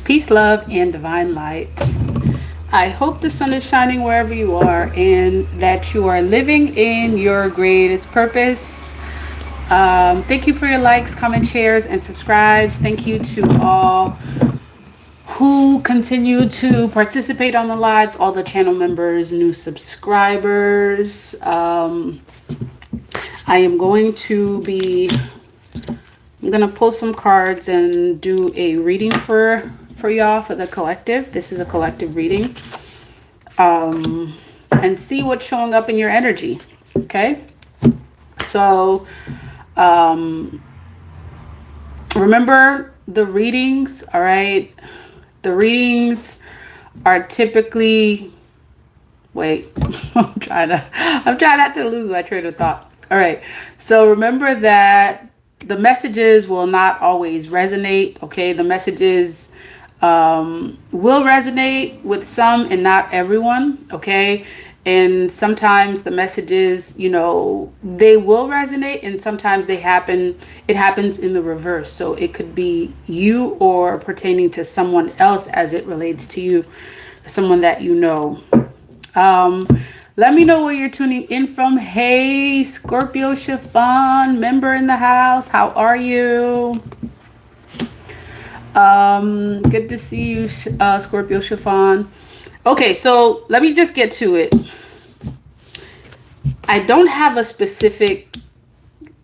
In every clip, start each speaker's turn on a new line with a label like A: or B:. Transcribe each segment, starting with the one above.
A: Peace, love, and divine light. I hope the sun is shining wherever you are and that you are living in your greatest purpose. Thank you for your likes, comments, shares, and subscribes. Thank you to all who continue to participate on the lives, all the channel members, new subscribers. I am going to be, I'm going to pull some cards and do a reading for y'all, for the collective. This is a collective reading. And see what's showing up in your energy. Okay. So, remember the readings. All right. The readings are typically, wait, I'm trying not to lose my train of thought. All right. So remember that the messages will not always resonate. Okay. The messages will resonate with some and not everyone. Okay. And sometimes the messages, you know, they will resonate, and sometimes it happens in the reverse. So it could be you or pertaining to someone else as it relates to you, someone that you know. Let me know where you're tuning in from. Hey, Scorpio Chiffon, member in the house. How are you? Good to see you, Scorpio Chiffon. Okay, so let me just get to it. I don't have a specific,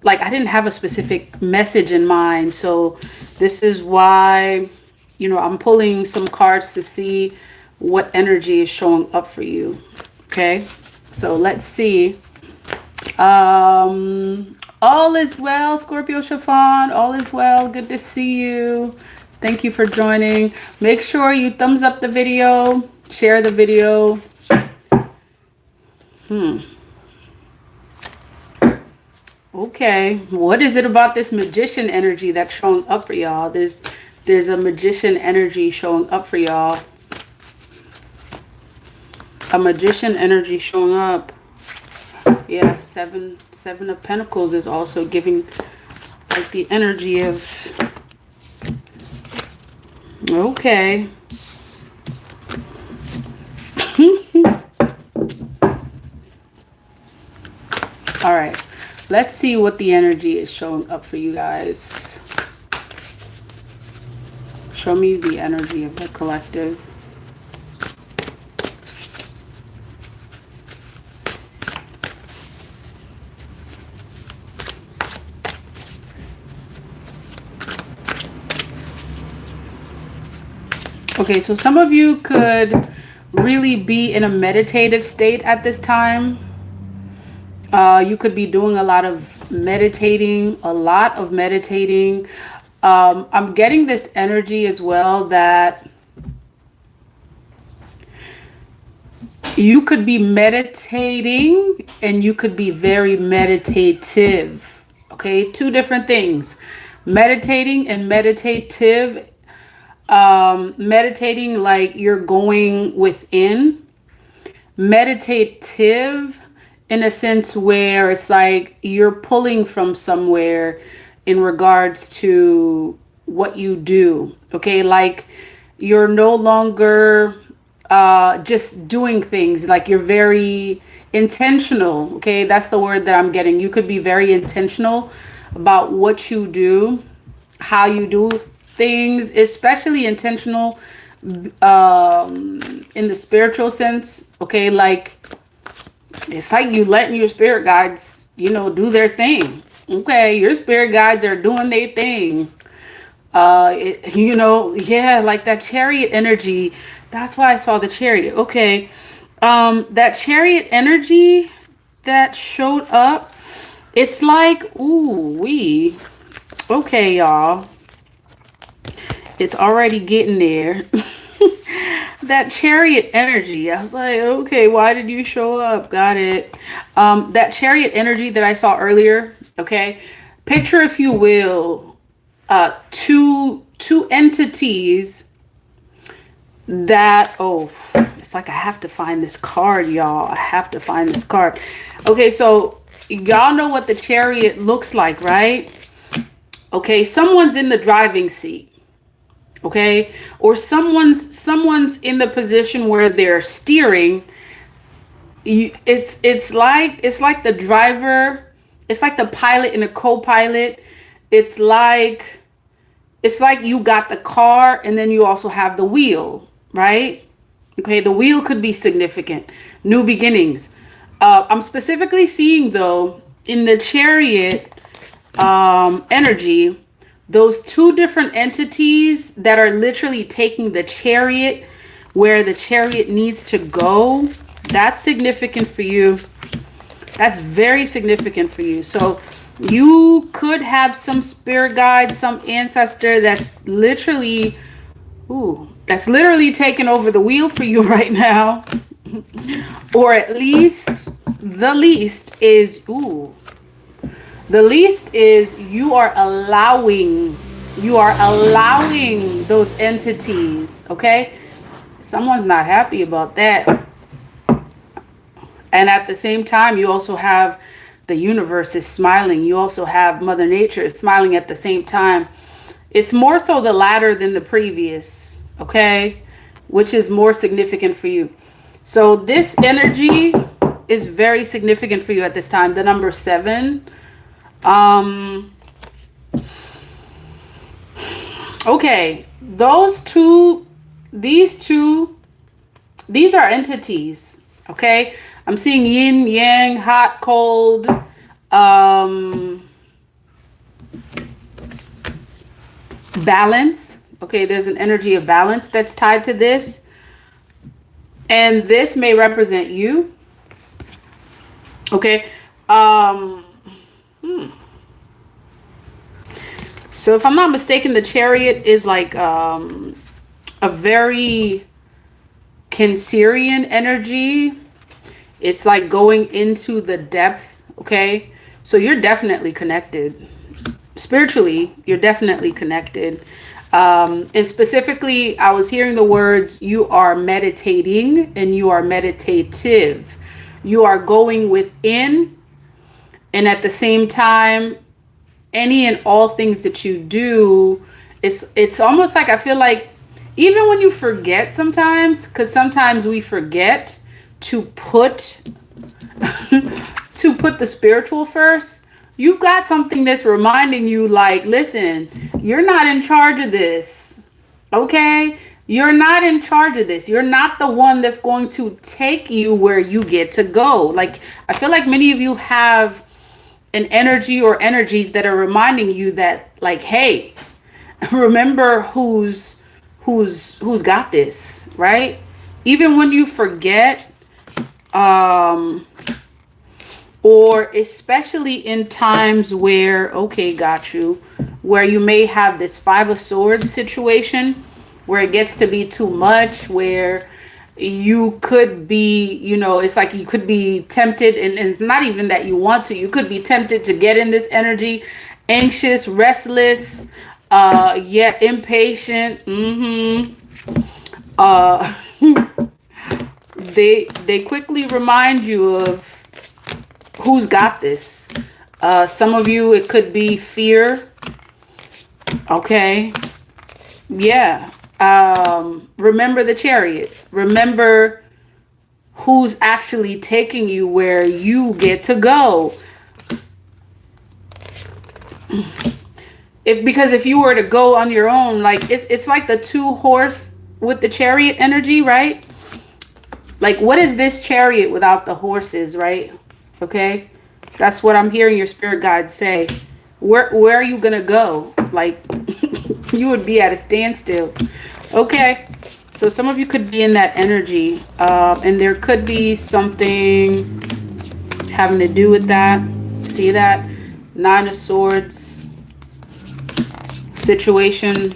A: I didn't have a specific message in mind. So this is why, you know, I'm pulling some cards to see what energy is showing up for you. Okay, so let's see. All is well, Scorpio Chiffon. All is well. Good to see you. Thank you for joining. Make sure you thumbs up the video. Share the video. Okay, what is it about this magician energy that's showing up for y'all? There's a magician energy showing up for y'all. A magician energy showing up. Yeah, seven of Pentacles is also giving like the energy of, okay. All right, let's see what the energy is showing up for you guys. Show me the energy of the collective. Okay, so some of you could really be in a meditative state at this time. You could be doing a lot of meditating, I'm getting this energy as well that you could be meditating and you could be very meditative. Okay, two different things. Meditating and meditative. Meditating like you're going within. Meditative in a sense where it's like you're pulling from somewhere in regards to what you do. Okay, like you're no longer just doing things, like you're very intentional. Okay, that's the word that I'm getting. You could be very intentional about what you do, how you do things, especially intentional in the spiritual sense. Okay, like it's like you letting your spirit guides, you know, do their thing. Okay, your spirit guides are doing their thing. You know, yeah, like that Chariot energy. That's why I saw the Chariot. Okay, that Chariot energy that showed up, it's like, ooh, okay, y'all. It's already getting there. That Chariot energy. I was like, okay, why did you show up? Got it. That Chariot energy that I saw earlier. Okay. Picture, if you will, two entities that, it's like I have to find this card, y'all. I have to find this card. Okay, so y'all know what the Chariot looks like, right? Okay, someone's in the driving seat. okay? Or someone's in the position where they're steering. It's like the driver, it's like the pilot and the co-pilot. It's like you got the car and then you also have the wheel, right? Okay, the wheel could be significant. New beginnings. I'm specifically seeing though in the chariot energy, those two different entities that are literally taking the chariot where the chariot needs to go. That's significant for you. That's very significant for you. So you could have some spirit guide, some ancestor that's literally taking over the wheel for you right now. Or at least the least is you are allowing those entities, okay? Someone's not happy about that. And at the same time, you also have the universe is smiling. You also have Mother Nature smiling at the same time. It's more so the latter than the previous, okay? Which is more significant for you. So this energy is very significant for you at this time. The number 7. Okay, these are entities, okay? I'm seeing yin, yang, hot, cold, balance. Okay, there's an energy of balance that's tied to this. And this may represent you. Okay. So if I'm not mistaken, the chariot is like a very Cancerian energy. It's like going into the depth, okay? So you're definitely connected. Spiritually, you're definitely connected. And specifically, I was hearing the words, you are meditating and you are meditative. You are going within, and at the same time, any and all things that you do, it's almost like, I feel like, even when you forget sometimes, because sometimes we forget to put the spiritual first, you've got something that's reminding you, like, listen, you're not in charge of this, okay? You're not in charge of this. You're not the one that's going to take you where you get to go. Like, I feel like many of you have an energy or energies that are reminding you that, like, hey, remember who's got this, right? Even when you forget, or especially in times where, okay, got you, where you may have this 5 of Swords situation where it gets to be too much, where you could be, it's like you could be tempted, and it's not even that you want to, you could be tempted to get in this energy, anxious, restless, impatient. They quickly remind you of who's got this. Some of you, it could be fear. Okay. Yeah. Remember the Chariot. Remember who's actually taking you where you get to go. Because if you were to go on your own, like it's like the 2 horse with the Chariot energy, right? Like, what is this chariot without the horses, right? Okay, that's what I'm hearing your spirit guides say. Where are you gonna go? Like, you would be at a standstill. Okay, so some of you could be in that energy, and there could be something having to do with that. See that 9 of Swords situation.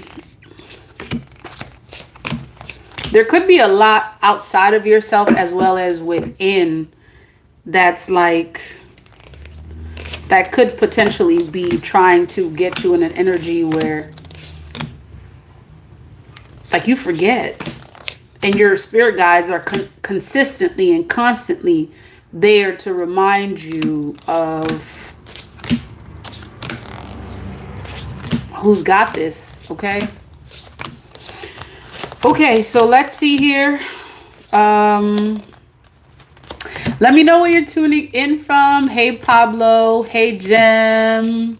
A: There could be a lot outside of yourself as well as within that's like, that could potentially be trying to get you in an energy where, like, you forget, and your spirit guides are consistently and constantly there to remind you of who's got this, okay? Okay, so let's see here. Um, Let me know where you're tuning in from. Hey, Pablo. Hey, Jem.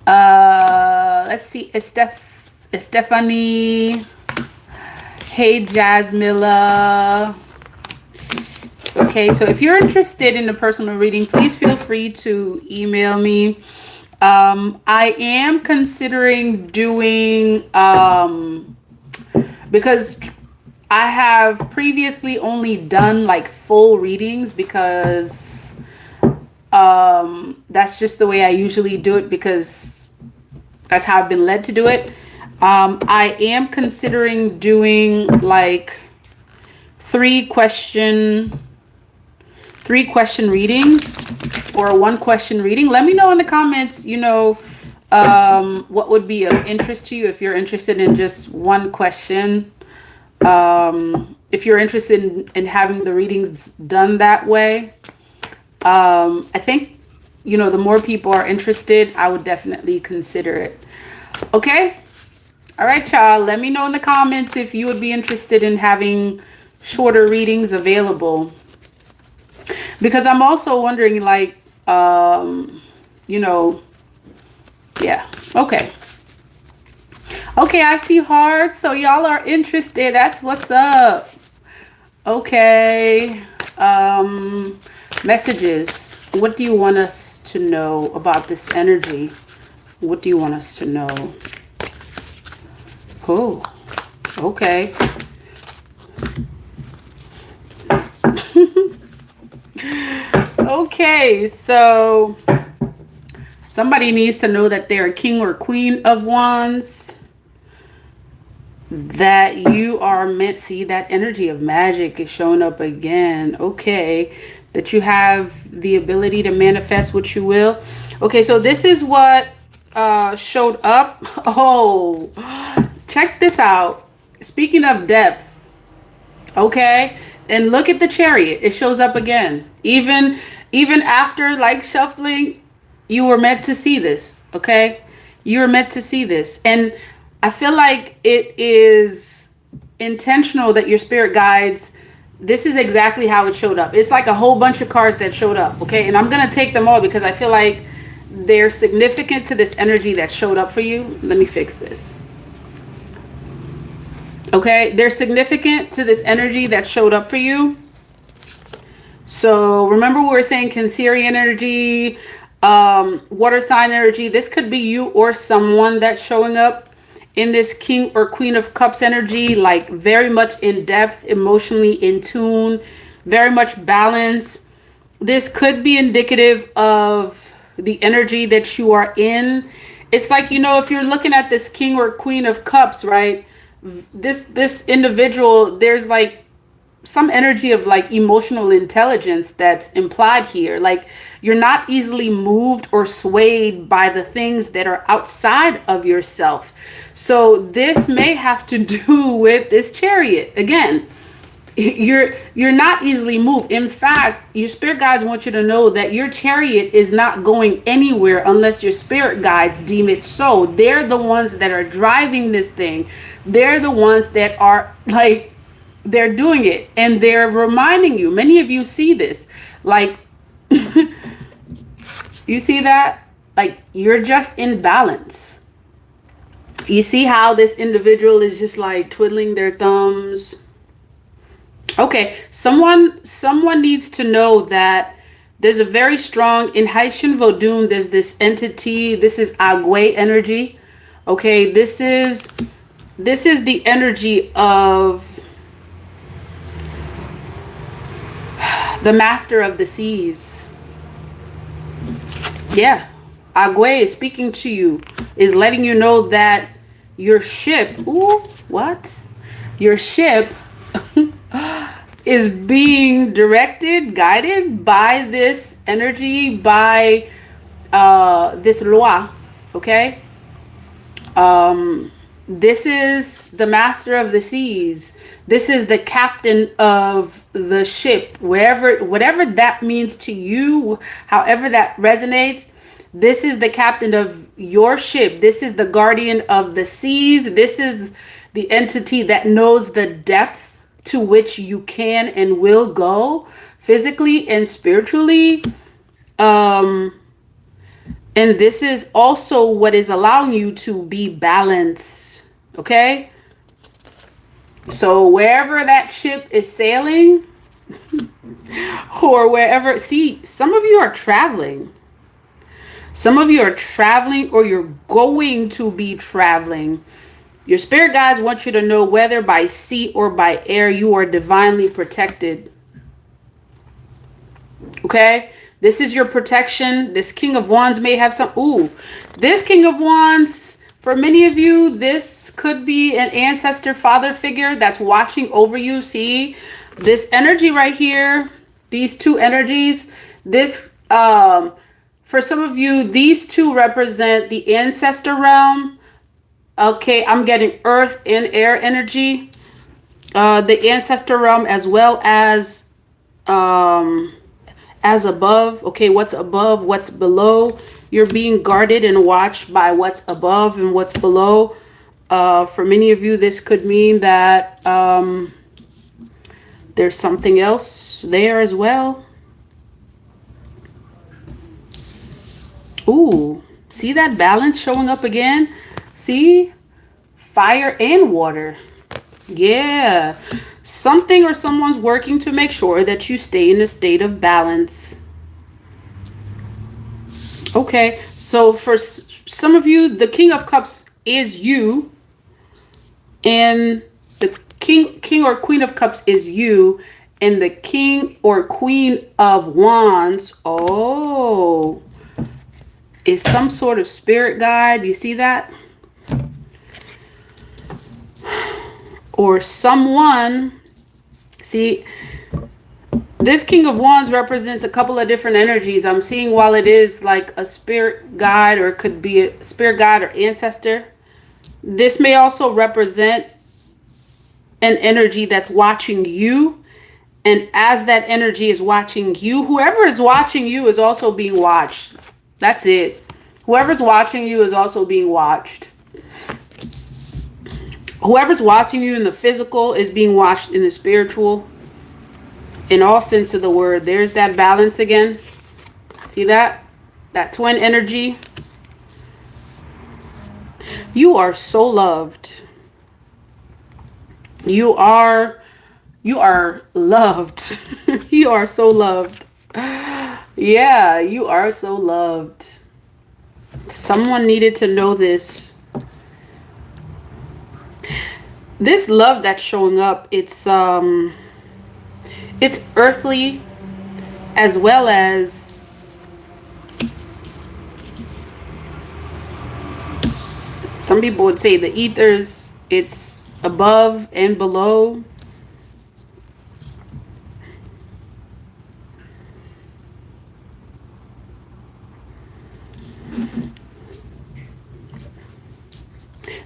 A: Let's see. Stephanie. Hey, Jasmilla. Okay, so if you're interested in a personal reading, please feel free to email me. I am considering doing, because I have previously only done like full readings because that's just the way I usually do it, because that's how I've been led to do it. I am considering doing like three question readings or one question reading. Let me know in the comments, what would be of interest to you if you're interested in just one question. If you're interested in having the readings done that way, I think, the more people are interested, I would definitely consider it. Okay. All right, y'all. Let me know in the comments if you would be interested in having shorter readings available, because I'm also wondering, like, yeah. Okay. Okay, I see hearts, so y'all are interested. That's what's up. Okay. Messages. What do you want us to know about this energy? What do you want us to know? Oh, okay. Okay, so somebody needs to know that they're a king or queen of wands. That you are meant, see, that energy of magic is showing up again. Okay, that you have the ability to manifest what you will. Okay, so this is what showed up. Oh, check this out. Speaking of depth, okay, and look at the Chariot. It shows up again. Even after like shuffling, you were meant to see this. Okay, you were meant to see this. And I feel like it is intentional that your spirit guides, this is exactly how it showed up. It's like a whole bunch of cards that showed up, okay? And I'm going to take them all because I feel like they're significant to this energy that showed up for you. Let me fix this. Okay, they're significant to this energy that showed up for you. So remember we were saying Cancerian energy, water sign energy. This could be you or someone that's showing up in this King or Queen of Cups energy, like very much in depth, emotionally in tune, very much balanced. This could be indicative of the energy that you are in. It's like, if you're looking at this King or Queen of Cups, right? This individual, there's like some energy of like emotional intelligence that's implied here. Like you're not easily moved or swayed by the things that are outside of yourself. So this may have to do with this Chariot. Again, you're not easily moved. In fact, your spirit guides want you to know that your Chariot is not going anywhere unless your spirit guides deem it so. They're the ones that are driving this thing. They're the ones that are like, they're doing it, and they're reminding you. Many of you see this, like you see that, like you're just in balance. You see how this individual is just like twiddling their thumbs. Okay, someone needs to know that there's a very strong, in Haitian Vodun, there's this entity. This is Agwe energy. Okay, this is the energy of the master of the seas. Yeah, Agwe is speaking to you, is letting you know that your ship, your ship is being directed, guided by this energy, by this loi. Okay, this is the master of the seas. This is the captain of the ship, whatever that means to you, however that resonates. This is the captain of your ship. This is the guardian of the seas. This is the entity that knows the depth to which you can and will go physically and spiritually. And this is also what is allowing you to be balanced. Okay? So wherever that ship is sailing, or wherever, see, some of you are traveling. Some of you are traveling, or you're going to be traveling. Your spirit guides want you to know, whether by sea or by air, you are divinely protected. Okay? This is your protection. This King of Wands may have some... Ooh, this King of Wands, for many of you, this could be an ancestor father figure that's watching over you. See, this energy right here, these two energies, this, for some of you, these two represent the ancestor realm. Okay, I'm getting earth and air energy. The ancestor realm, as well as above. Okay, what's above, what's below. You're being guarded and watched by what's above and what's below. For many of you, this could mean that there's something else there as well. Ooh, see that balance showing up again? See? Fire and water. Yeah. Something or someone's working to make sure that you stay in a state of balance. Okay, so for some of you, the King of Cups is you. And the King or Queen of Cups is you. And the King or Queen of Wands, oh, is some sort of spirit guide. You see that? Or someone, see, this King of Wands represents a couple of different energies. I'm seeing, while it is like a spirit guide, or it could be a spirit guide or ancestor, this may also represent an energy that's watching you. And as that energy is watching you, whoever is watching you is also being watched. That's it. Whoever's watching you is also being watched. Whoever's watching you in the physical is being watched in the spiritual. In all sense of the word. There's that balance again. See that? That twin energy. You are so loved. You are loved. You are so loved. Yeah, you are so loved. Someone needed to know this. This love that's showing up, it's earthly, as well as some people would say the ethers. It's above and below.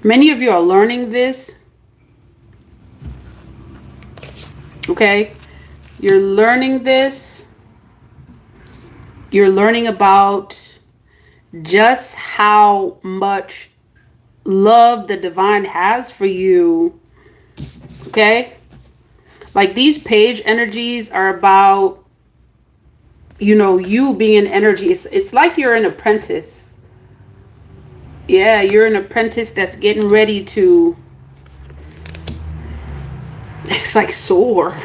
A: Many of you are learning this. Okay? You're learning this. You're learning about just how much love the divine has for you. Okay? Like, these page energies are about, you know, you being an energy. It's like you're an apprentice. Yeah, you're an apprentice that's getting ready to, it's like soar.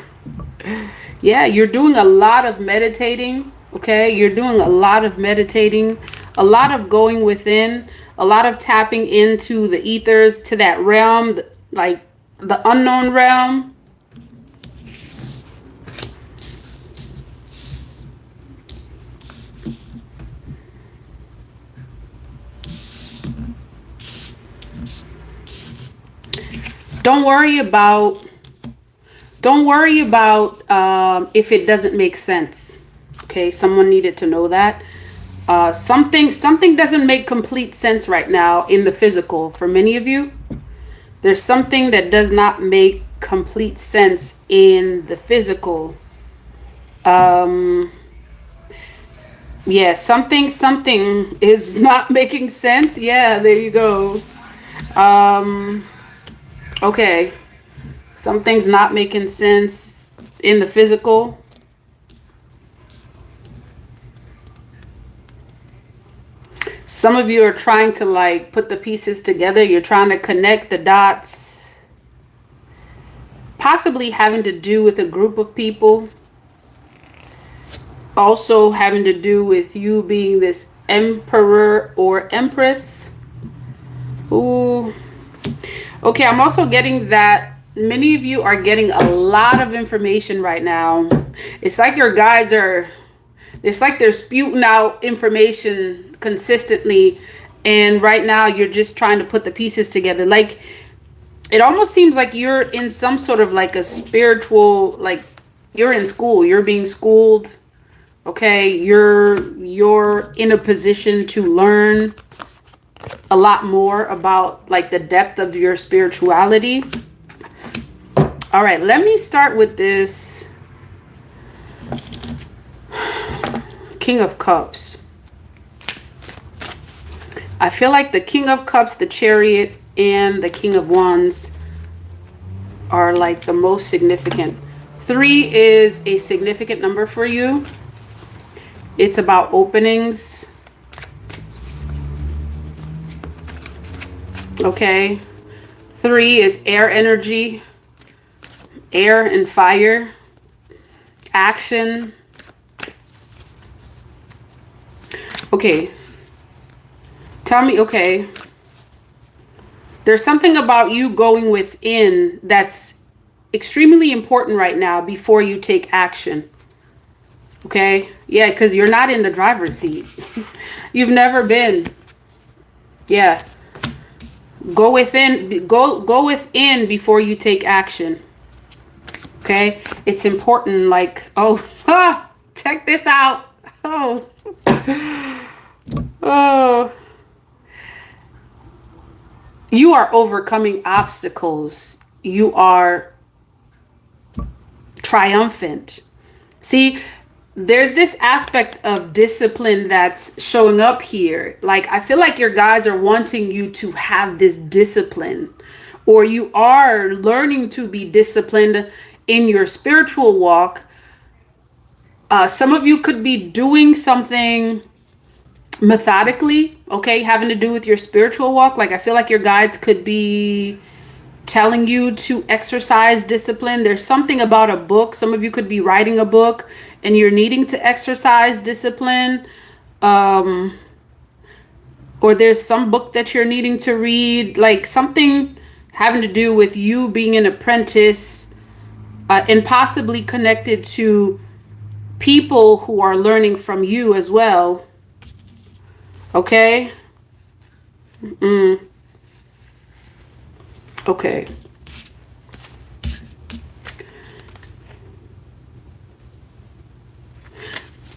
A: Yeah, you're doing a lot of meditating. Okay, you're doing a lot of meditating, a lot of going within, a lot of tapping into the ethers, to that realm, like the unknown realm. Don't worry about if it doesn't make sense. Okay, someone needed to know that. Something doesn't make complete sense right now in the physical. For many of you, there's something that does not make complete sense in the physical. Yeah, something is not making sense. Yeah, there you go. Okay. Something's not making sense in the physical. Some of you are trying to like put the pieces together. You're trying to connect the dots. Possibly having to do with a group of people. Also having to do with you being this emperor or empress. Ooh. Okay, I'm also getting that many of you are getting a lot of information right now. It's like your guides are, it's like they're spewing out information consistently. And right now you're just trying to put the pieces together. Like, it almost seems like you're in some sort of like a spiritual, like you're in school, you're being schooled. Okay, you're in a position to learn a lot more about like the depth of your spirituality. All right, let me start with this King of Cups. I feel like the King of Cups, the Chariot, and the King of Wands are like the most significant. 3 is a significant number for you. It's about openings. Okay. 3 is air energy, air and fire, action. Okay. Tell me, okay. There's something about you going within that's extremely important right now before you take action. Okay? Yeah, because you're not in the driver's seat. You've never been. Yeah. Go within, go within before you take action. Okay? It's important, like, oh, check this out. Oh. Oh. You are overcoming obstacles. You are triumphant. See, there's this aspect of discipline that's showing up here. Like, I feel like your guides are wanting you to have this discipline, or you are learning to be disciplined in your spiritual walk. Some of you could be doing something methodically, okay, having to do with your spiritual walk. Like, I feel like your guides could be telling you to exercise discipline. There's something about a book. Some of you could be writing a book and you're needing to exercise discipline. Or there's some book that you're needing to read, like something having to do with you being an apprentice, and possibly connected to people who are learning from you as well. Okay? Okay.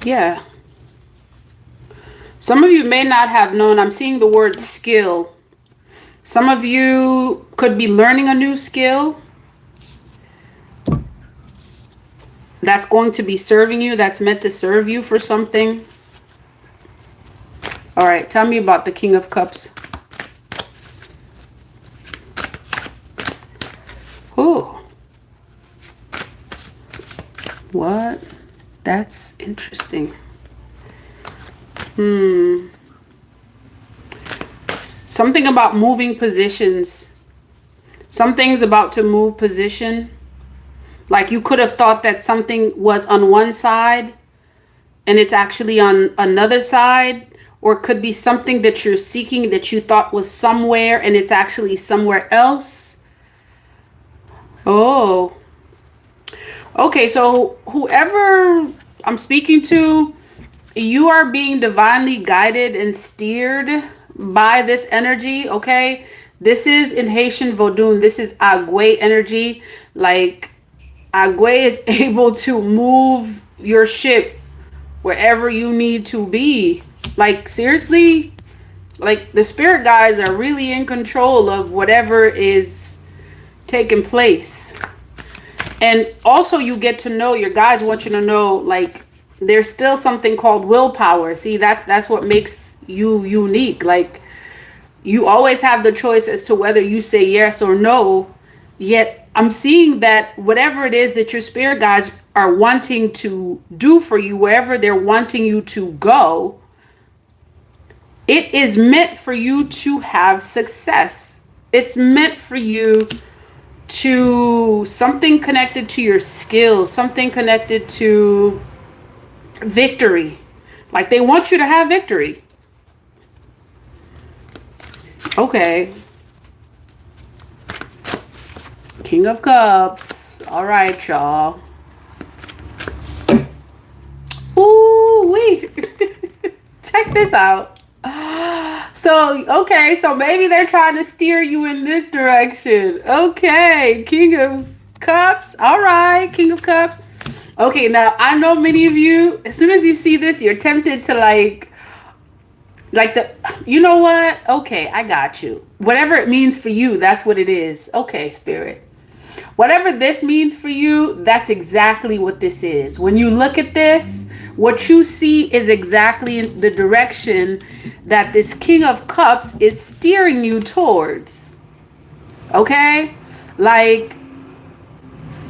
A: Yeah. Some of you may not have known. I'm seeing the word skill. Some of you could be learning a new skill that's going to be serving you, that's meant to serve you for something. All right, tell me about the King of Cups. Oh. What? That's interesting. Something about moving positions. Something's about to move position. Like, you could have thought that something was on one side and it's actually on another side. Or it could be something that you're seeking that you thought was somewhere and it's actually somewhere else. Oh. Okay, so whoever I'm speaking to, you are being divinely guided and steered by this energy, okay? This is in Haitian Vodun. This is Agwe energy. Like, Agwe is able to move your ship wherever you need to be. Like, seriously, like the spirit guides are really in control of whatever is taking place. And also you get to know, your guides want you to know, like, there's still something called willpower. See, that's what makes you unique. Like, you always have the choice as to whether you say yes or no. Yet I'm seeing that whatever it is that your spirit guides are wanting to do for you, wherever they're wanting you to go, it is meant for you to have success. It's meant for you to something connected to your skills, something connected to victory. Like they want you to have victory. Okay. King of Cups. All right, y'all. Ooh, wait. Check this out. So, okay, so maybe they're trying to steer you in this direction. Okay, King of Cups. All right, King of Cups. Okay, now I know many of you, as soon as you see this, you're tempted to you know what? Okay, I got you. Whatever it means for you, that's what it is. Okay, Spirit. Whatever this means for you, that's exactly what this is. When you look at this, what you see is exactly the direction that this King of Cups is steering you towards. Okay? Like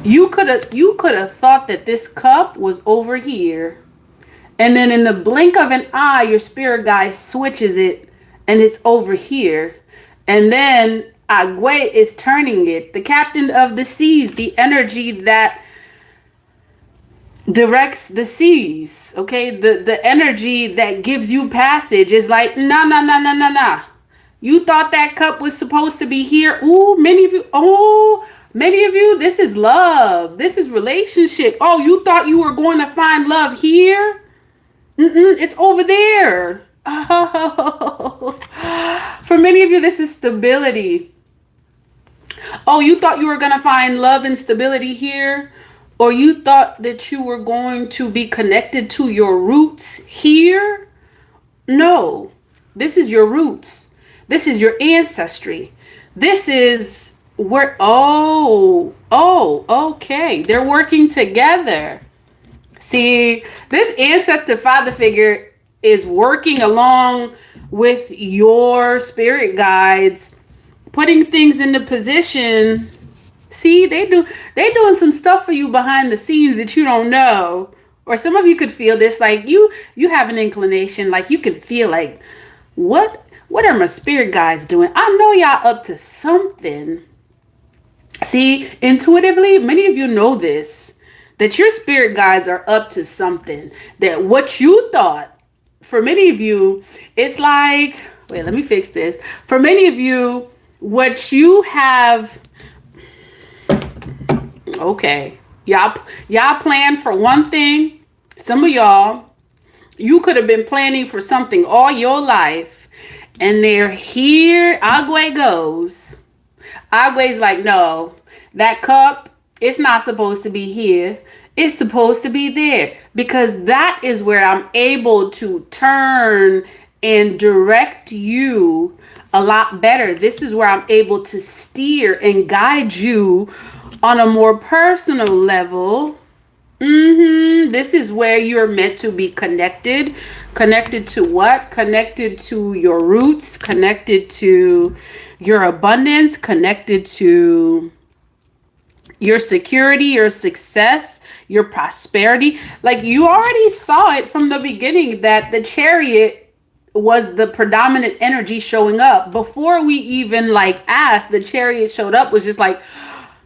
A: you could have thought that this cup was over here. And then in the blink of an eye, your spirit guide switches it and it's over here. And then Agwe is turning it. The captain of the seas, the energy that directs the seas. Okay, the energy that gives you passage is like, nah. You thought that cup was supposed to be here. Many of you, this is love. This is relationship. Oh, you thought you were going to find love here? It's over there. Oh. For many of you, this is stability. Oh, you thought you were going to find love and stability here? Or you thought that you were going to be connected to your roots here? No, this is your roots. This is your ancestry. This is where, okay. They're working together. See, this ancestor father figure is working along with your spirit guides, putting things into position. See, they doing some stuff for you behind the scenes that you don't know. Or some of you could feel this, like you have an inclination, like you can feel like, what are my spirit guides doing? I know y'all up to something. See, intuitively, many of you know this, that your spirit guides are up to something. That what you thought, for many of you, it's like, wait, let me fix this. For many of you, what you have, okay, y'all plan for one thing. Some of y'all, you could have been planning for something all your life, and they're here. Agwe goes. Agwe's like, no, that cup, it's not supposed to be here. It's supposed to be there, because that is where I'm able to turn and direct you a lot better. This is where I'm able to steer and guide you on a more personal level. This is where you're meant to be connected. Connected to what? Connected to your roots, connected to your abundance, connected to your security, your success, your prosperity. Like you already saw it from the beginning that the Chariot was the predominant energy showing up. Before we even asked, the Chariot showed up, was just like,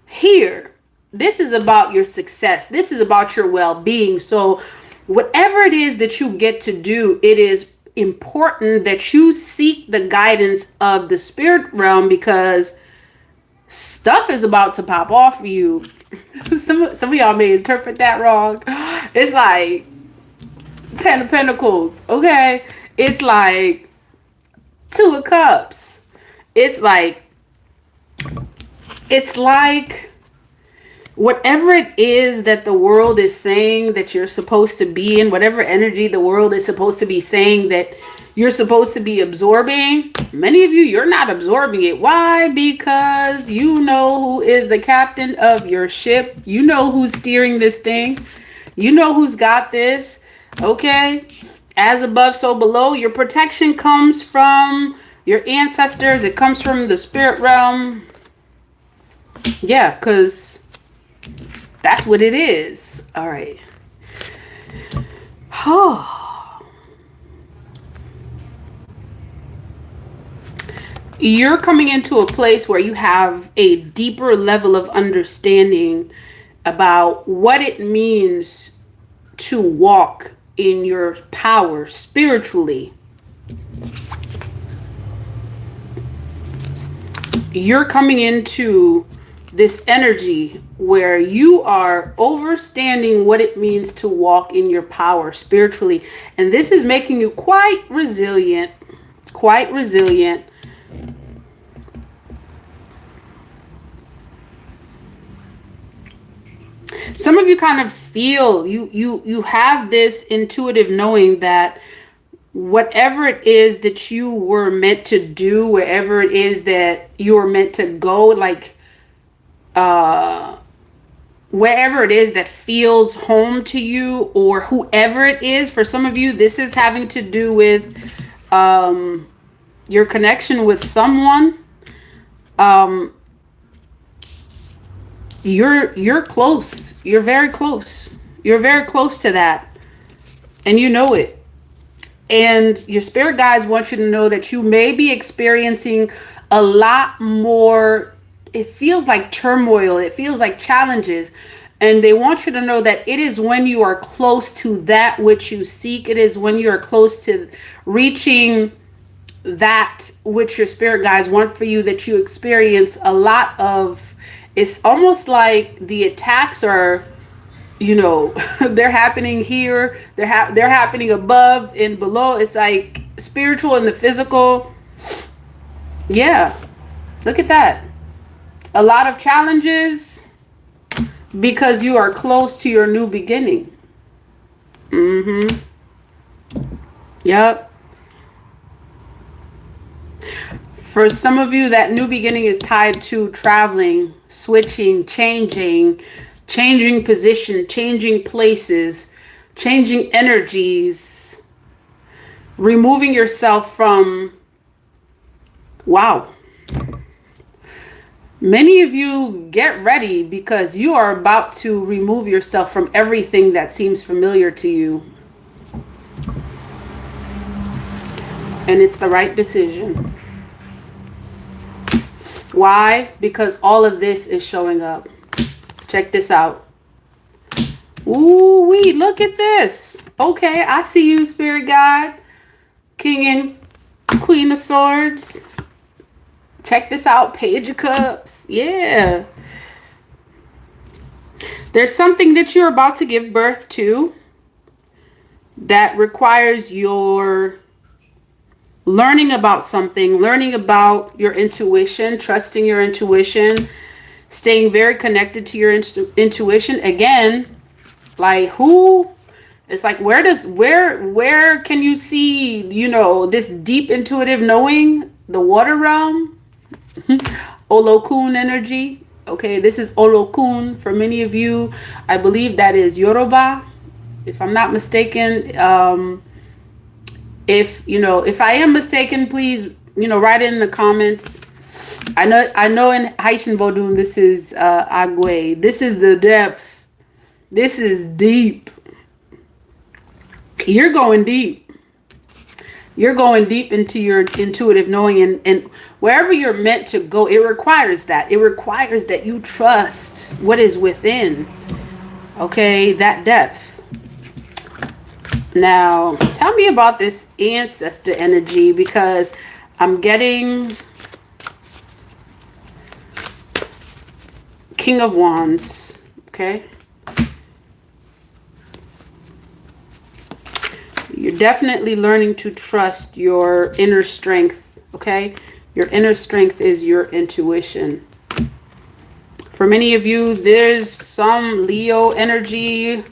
A: here. This is about your success. This is about your well-being. So whatever it is that you get to do, it is important that you seek the guidance of the spirit realm, because stuff is about to pop off for you. Some of y'all may interpret that wrong. It's like 10 of Pentacles. Okay. It's like 2 of Cups. It's like whatever it is that the world is saying that you're supposed to be in, whatever energy the world is supposed to be saying that you're supposed to be absorbing, many of you, you're not absorbing it. Why? Because you know who is the captain of your ship. You know who's steering this thing. You know who's got this. Okay? As above, so below. Your protection comes from your ancestors. It comes from the spirit realm. Yeah, because that's what it is. All right. You're coming into a place where you have a deeper level of understanding about what it means to walk in your power spiritually. You're coming into this energy where you are understanding what it means to walk in your power spiritually. And this is making you quite resilient, quite resilient. Some of you kind of feel you have this intuitive knowing that whatever it is that you were meant to do, wherever it is that you were meant to go, like wherever it is that feels home to you, or whoever it is. For some of you, this is having to do with your connection with someone. You're close. You're very close. You're very close to that, and you know it. And your spirit guides want you to know that you may be experiencing a lot more. It feels like turmoil. It feels like challenges. And they want you to know that it is when you are close to that which you seek. It is when you are close to reaching that which your spirit guides want for you that you experience a lot of. It's almost like the attacks are, they're happening here, they're happening above and below. It's like spiritual and the physical. Yeah, look at that. A lot of challenges because you are close to your new beginning. Yep. For some of you, that new beginning is tied to traveling, switching, changing position, changing places, changing energies, removing yourself from, wow. Many of you get ready because you are about to remove yourself from everything that seems familiar to you. And it's the right decision. Why? Because all of this is showing up. Check this out. Ooh, wee, look at this. Okay, I see you, spirit guide. King and Queen of Swords. Check this out, Page of Cups. Yeah. There's something that you're about to give birth to that requires your learning about something, learning about your intuition, trusting your intuition, staying very connected to your intuition. Again, like who? It's like where can you see, this deep intuitive knowing? The water realm. Olokun energy. Okay, this is Olokun. For many of you, I believe that is Yoruba, if I'm not mistaken. If I am mistaken, please, write it in the comments. I know in Haitian Vodun, this is Agwe. This is the depth. This is deep. You're going deep. You're going deep into your intuitive knowing, and wherever you're meant to go, it requires that. It requires that you trust what is within. Okay, that depth. Now, tell me about this ancestor energy, because I'm getting King of Wands, okay? You're definitely learning to trust your inner strength, okay? Your inner strength is your intuition. For many of you, there's some Leo energy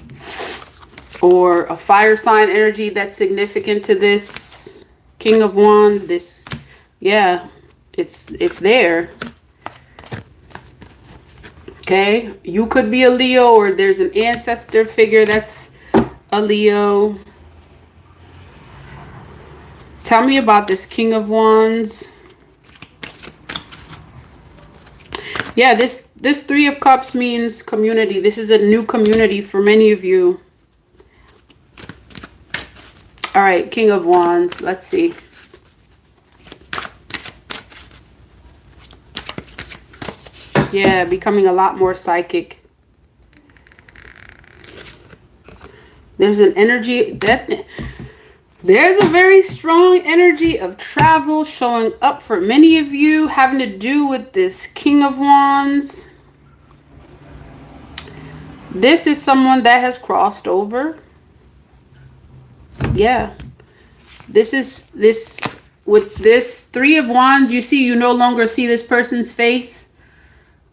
A: or a fire sign energy that's significant to this King of Wands. This, yeah, it's there. Okay, you could be a Leo, or there's an ancestor figure that's a Leo. Tell me about this King of Wands. Yeah, this This Three of Cups means community. This is a new community for many of you. All right, King of Wands. Let's see. Yeah, becoming a lot more psychic. There's an energy that there's a very strong energy of travel showing up for many of you, having to do with this King of Wands. This is someone that has crossed over. Yeah. With this Three of Wands, you no longer see this person's face.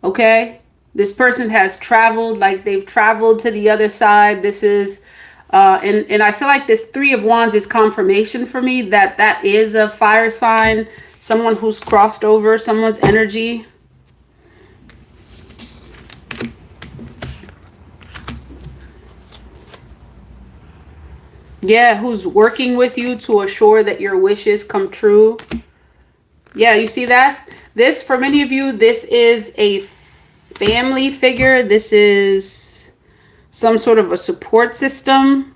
A: Okay? This person has traveled, like they've traveled to the other side. This is and I feel like this Three of Wands is confirmation for me that that is a fire sign, someone who's crossed over, someone's energy. Yeah, who's working with you to assure that your wishes come true. Yeah, you see this for many of you, this is a family figure. This is some sort of a support system.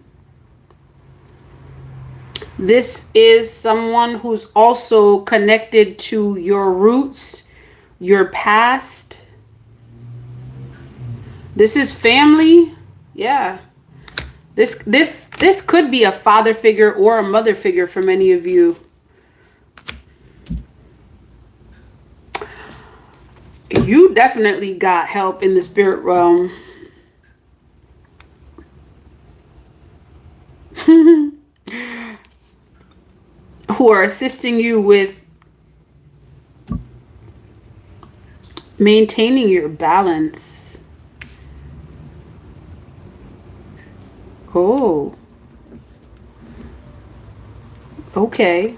A: This is someone who's also connected to your roots, your past. This is family. Yeah. This could be a father figure or a mother figure for many of you. You definitely got help in the spirit realm. Who are assisting you with maintaining your balance. Oh. Okay.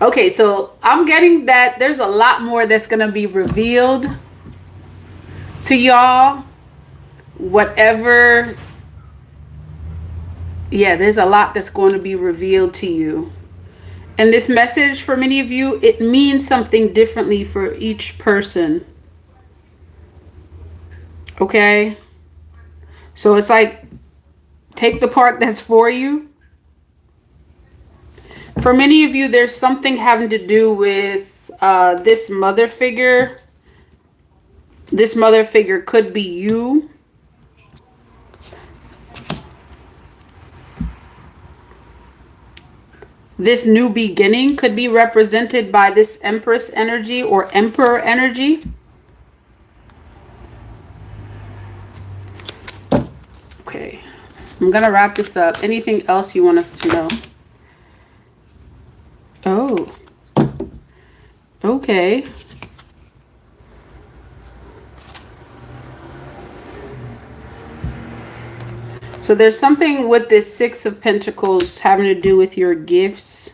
A: Okay, so I'm getting that there's a lot more that's going to be revealed to y'all. Whatever. Yeah, there's a lot that's going to be revealed to you. And this message for many of you, it means something differently for each person. Okay? So it's like, take the part that's for you. For many of you, there's something having to do with this mother figure. This mother figure could be you. This new beginning could be represented by this Empress energy or Emperor energy. Okay, I'm going to wrap this up. Anything else you want us to know? Oh, okay. So there's something with this Six of Pentacles having to do with your gifts.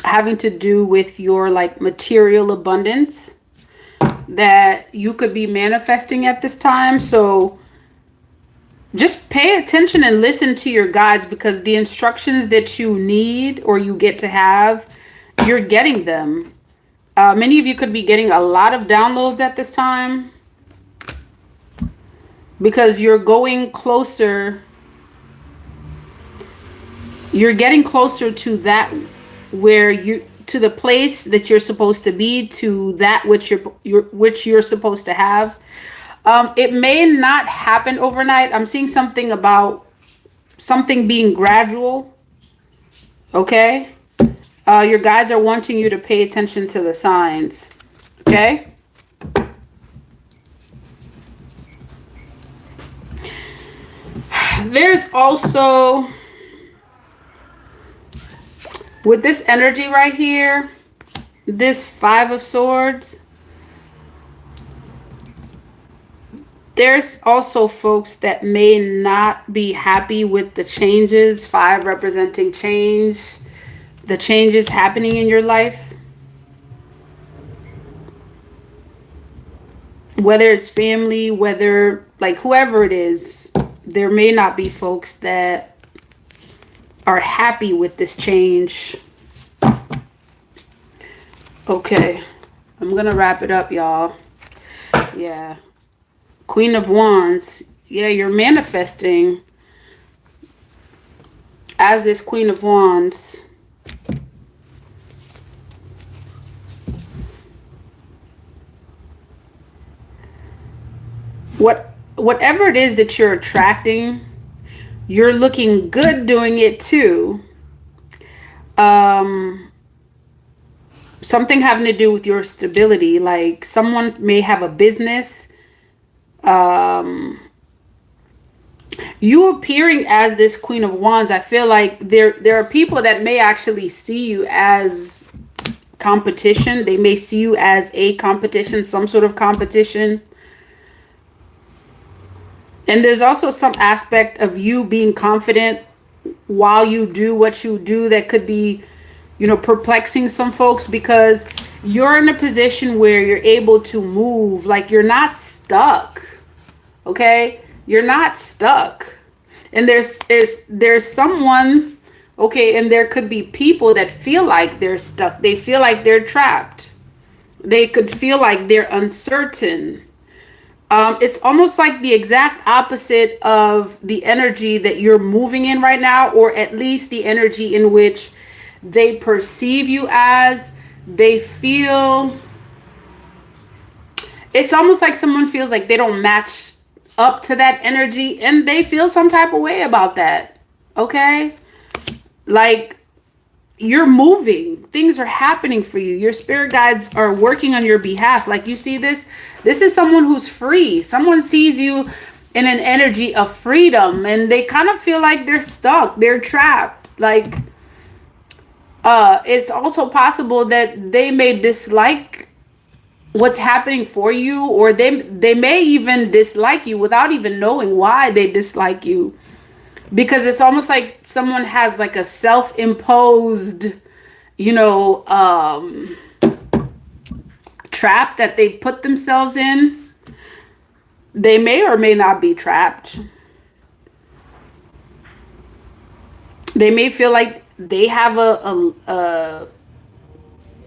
A: Having to do with your like material abundance that you could be manifesting at this time. So just pay attention and listen to your guides, because the instructions that you need or you get to have, you're getting them. Many of you could be getting a lot of downloads at this time, because you're going closer. You're getting closer to that where you, to the place that you're supposed to be, to that which you're supposed to have. It may not happen overnight. I'm seeing something about something being gradual. Okay? Your guides are wanting you to pay attention to the signs. Okay? There's also, with this energy right here, this Five of Swords, there's also folks that may not be happy with the changes. Five representing change, the changes happening in your life. Whether it's family, whether like whoever it is, there may not be folks that are happy with this change. Okay. I'm gonna wrap it up, y'all. Yeah. Queen of Wands. Yeah, you're manifesting as this Queen of Wands. Whatever it is that you're attracting, you're looking good doing it too. Something having to do with your stability, like someone may have a business. You appearing as this Queen of Wands, I feel like there are people that may actually see you as competition. They may see you as a competition, some sort of competition. And there's also some aspect of you being confident while you do what you do that could be, perplexing some folks, because you're in a position where you're able to move. Like, you're not stuck. Okay? You're not stuck. And there's someone, okay, and there could be people that feel like they're stuck. They feel like they're trapped. They could feel like they're uncertain. It's almost like the exact opposite of the energy that you're moving in right now, or at least the energy in which they perceive you as. They feel, it's almost like someone feels like they don't match up to that energy, and they feel some type of way about that. Okay? Like, you're moving. Things are happening for you. Your spirit guides are working on your behalf. Like, you see this? This is someone who's free. Someone sees you in an energy of freedom, and they kind of feel like they're stuck. They're trapped. Like, it's also possible that they may dislike what's happening for you, or they may even dislike you without even knowing why they dislike you. Because it's almost like someone has like a self-imposed, trap that they put themselves in. They may or may not be trapped. They may feel like they have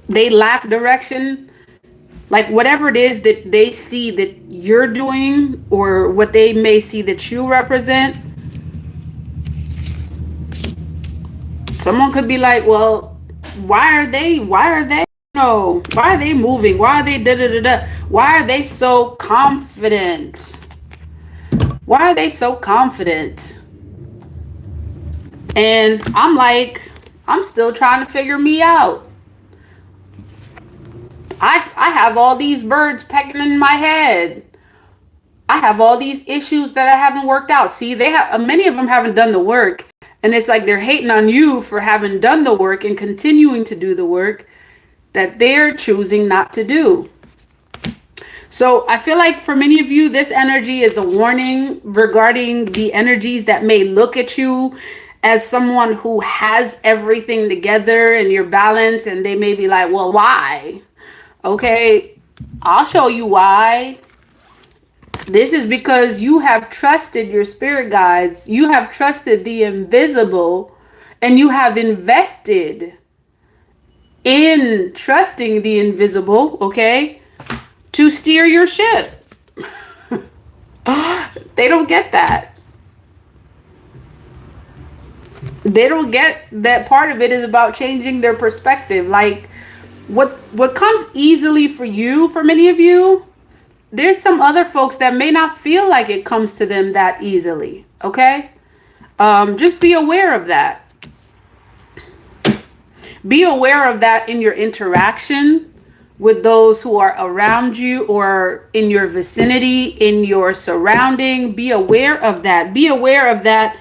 A: they lack direction. Like, whatever it is that they see that you're doing, or what they may see that you represent, someone could be like, well, why are they why are they moving? Why are they da-da-da-da? Why are they so confident? Why are they so confident? And I'm like, I'm still trying to figure me out. I have all these birds pecking in my head. I have all these issues that I haven't worked out. See, many of them haven't done the work. And it's like they're hating on you for having done the work and continuing to do the work that they're choosing not to do. So I feel like for many of you, this energy is a warning regarding the energies that may look at you as someone who has everything together and you're balanced, and they may be like, well, why? Okay, I'll show you why. This is because you have trusted your spirit guides. You have trusted the invisible, and you have invested in trusting the invisible, okay, to steer your ship. They don't get that. They don't get that part of it is about changing their perspective. Like, what comes easily for you, for many of you, there's some other folks that may not feel like it comes to them that easily. Okay? Just be aware of that. Be aware of that in your interaction with those who are around you or in your vicinity, in your surrounding. Be aware of that. Be aware of that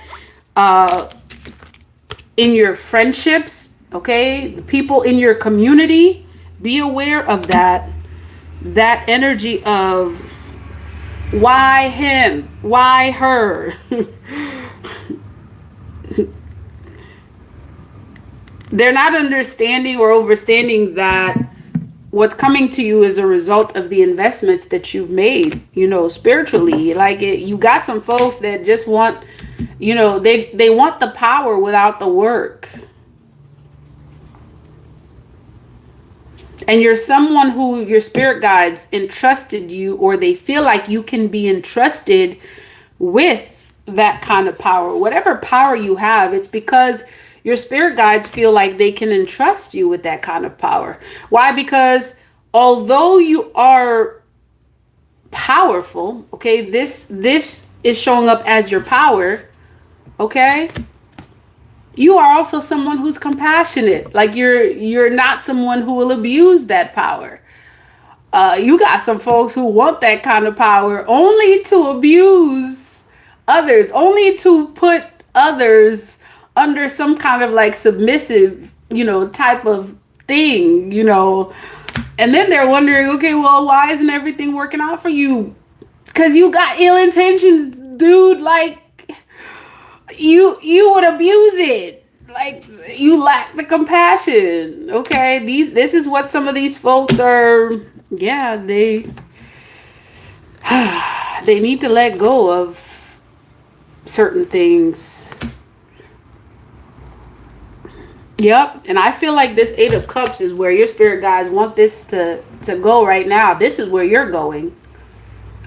A: in your friendships, okay? The people in your community, be aware of that. That energy of why him? Why her? They're not understanding or understanding that what's coming to you is a result of the investments that you've made, spiritually. Like, you got some folks that just want, they want the power without the work. And you're someone who your spirit guides entrusted you, or they feel like you can be entrusted with that kind of power. Whatever power you have, it's because your spirit guides feel like they can entrust you with that kind of power. Why? Because although you are powerful, okay, this is showing up as your power, okay? You are also someone who's compassionate. Like you're not someone who will abuse that power. You got some folks who want that kind of power only to abuse others, only to put others under some kind of like submissive, type of thing, And then they're wondering, okay, well, why isn't everything working out for you? Because you got ill intentions, dude. Like, you would abuse it. Like, you lack the compassion. Okay, this is what some of these folks are. Yeah, they need to let go of certain things. Yep, and I feel like this Eight of Cups is where your spirit guides want this to go right now. This is where you're going.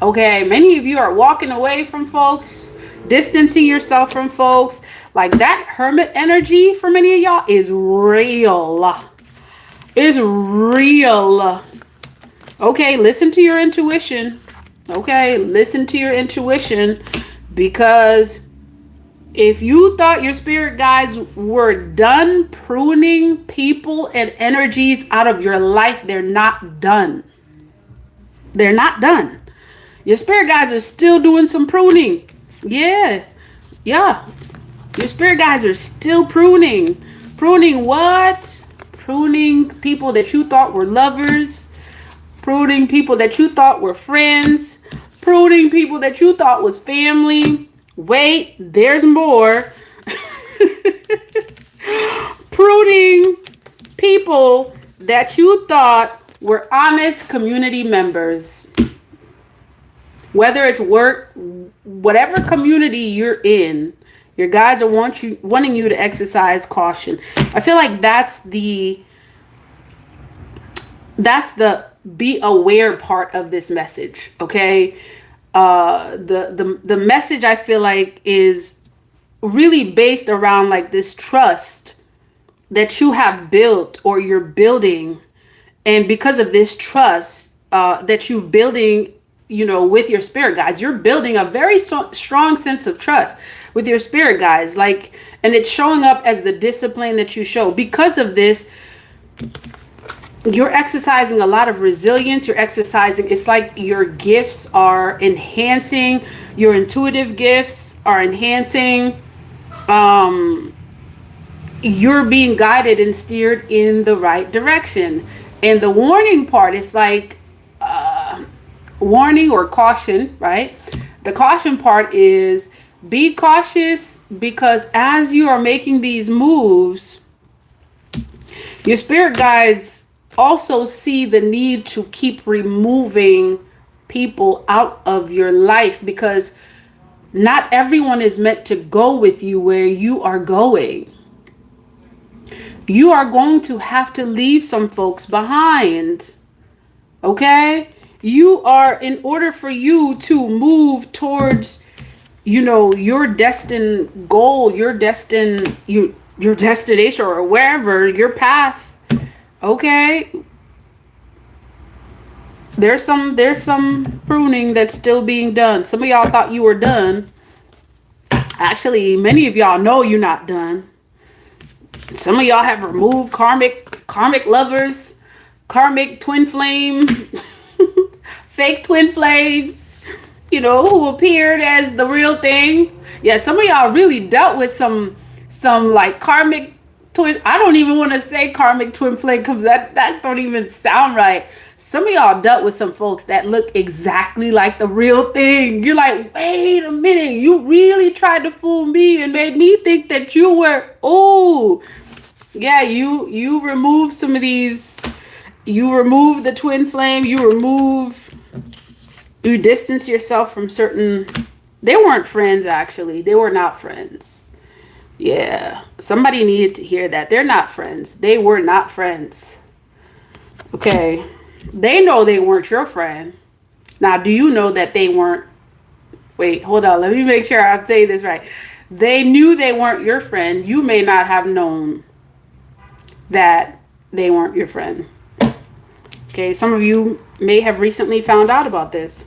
A: Okay, many of you are walking away from folks, distancing yourself from folks. Like that hermit energy for many of y'all is real. Is real. Okay, listen to your intuition. Okay, listen to your intuition, because if you thought your spirit guides were done pruning people and energies out of your life, they're not done. They're not done. Your spirit guides are still doing some pruning. Yeah. Your spirit guides are still pruning. Pruning what? Pruning people that you thought were lovers. Pruning people that you thought were friends. Pruning people that you thought was family. Wait, there's more. Pruning people that you thought were honest community members. Whether it's work, whatever community you're in, your guides are wanting you to exercise caution. I feel like that's the be aware part of this message, okay? The message, I feel like, is really based around like this trust that you have built or you're building. And because of this trust that you're building, with your spirit guides, you're building a very strong sense of trust with your spirit guides. Like, and it's showing up as the discipline that you show. Because of this, you're exercising a lot of resilience. It's like your gifts are enhancing, your intuitive gifts are enhancing. You're being guided and steered in the right direction. And the warning part is like warning or caution, right? The caution part is be cautious, because as you are making these moves, your spirit guides also see the need to keep removing people out of your life, because not everyone is meant to go with you where you are going. You are going to have to leave some folks behind. Okay? In order for you to move towards, your destined goal, your destination, or wherever, your path. Okay? There's some pruning that's still being done. Some of y'all thought you were done. Actually, many of y'all know you're not done. Some of y'all have removed karmic lovers, karmic twin flame, fake twin flames, who appeared as the real thing. Yeah, some of y'all really dealt with some like karmic twin. I don't even want to say karmic twin flame, because that don't even sound right. Some of y'all dealt with some folks that look exactly like the real thing. You're like, wait a minute, you really tried to fool me and made me think that you were, yeah, you remove some of these, you remove the twin flame, you distance yourself from certain, they weren't friends actually, they were not friends. Yeah, somebody needed to hear that. They're not friends. They were not friends. Okay. They know they weren't your friend. Now, do you know that they weren't? Wait, hold on. Let me make sure I'm saying this right. They knew they weren't your friend. You may not have known that they weren't your friend. Okay, some of you may have recently found out about this.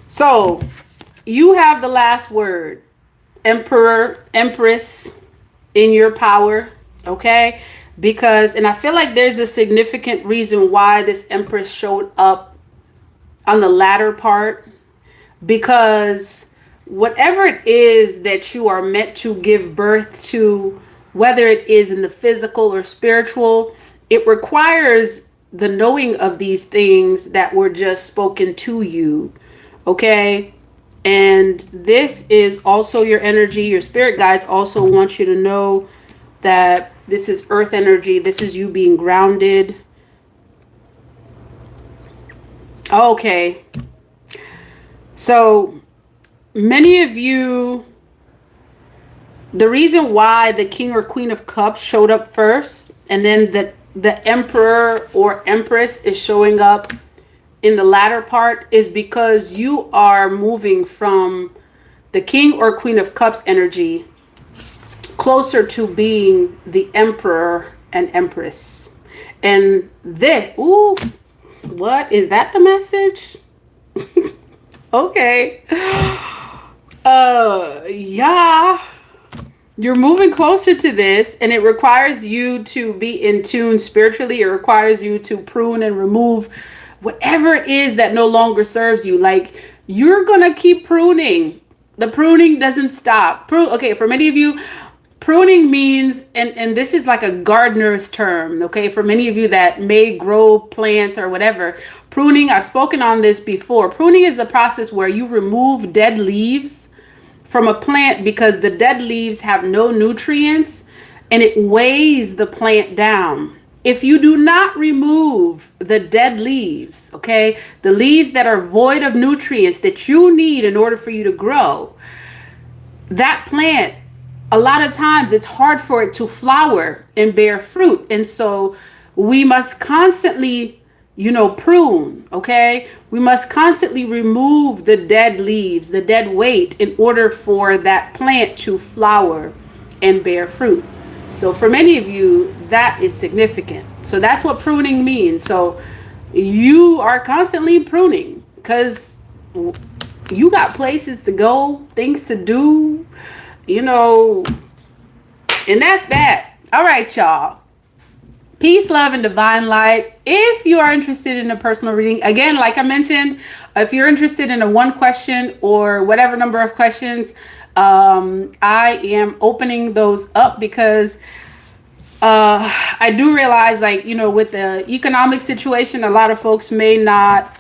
A: So, you have the last word. Emperor, Empress in your power, okay? Because, and I feel like there's a significant reason why this Empress showed up on the latter part, because whatever it is that you are meant to give birth to, whether it is in the physical or spiritual, it requires the knowing of these things that were just spoken to you, okay? And this is also your energy. Your spirit guides also want you to know that this is earth energy. This is you being grounded. Okay. So many of you, the reason why the King or Queen of Cups showed up first, and then the Emperor or Empress is showing up in the latter part, is because you are moving from the King or Queen of Cups energy closer to being the Emperor and Empress. And ooh, what is that, the message? Okay. Yeah. You're moving closer to this, and it requires you to be in tune spiritually. It requires you to prune and remove whatever it is that no longer serves you. Like, you're gonna keep pruning. The pruning doesn't stop. Okay, for many of you, pruning means, and this is like a gardener's term, okay, for many of you that may grow plants or whatever. Pruning, I've spoken on this before. Pruning is the process where you remove dead leaves from a plant because the dead leaves have no nutrients, and it weighs the plant down. If you do not remove the dead leaves, okay, the leaves that are void of nutrients that you need in order for you to grow, that plant, a lot of times it's hard for it to flower and bear fruit. And so we must constantly, prune, okay? We must constantly remove the dead leaves, the dead weight, in order for that plant to flower and bear fruit. So for many of you, that is significant. So that's what pruning means. So you are constantly pruning because you got places to go, things to do, and that's that. All right, y'all. Peace, love, and divine light. If you are interested in a personal reading, again, like I mentioned, if you're interested in a one question or whatever number of questions, I am opening those up because I do realize, with the economic situation, a lot of folks may not,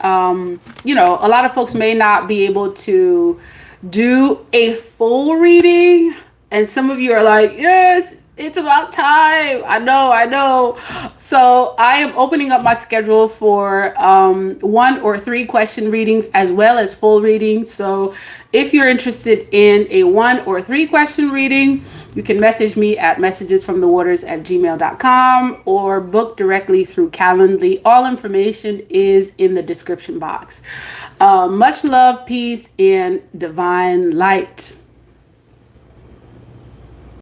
A: be able to do a full reading. And some of you are like, yes, it's about time. I know. So I am opening up my schedule for 1 or 3 question readings as well as full readings. So if you're interested in a 1 or 3 question reading, you can message me at messagesfromthewaters@gmail.com or book directly through Calendly. All information is in the description box. Much love, peace, and divine light.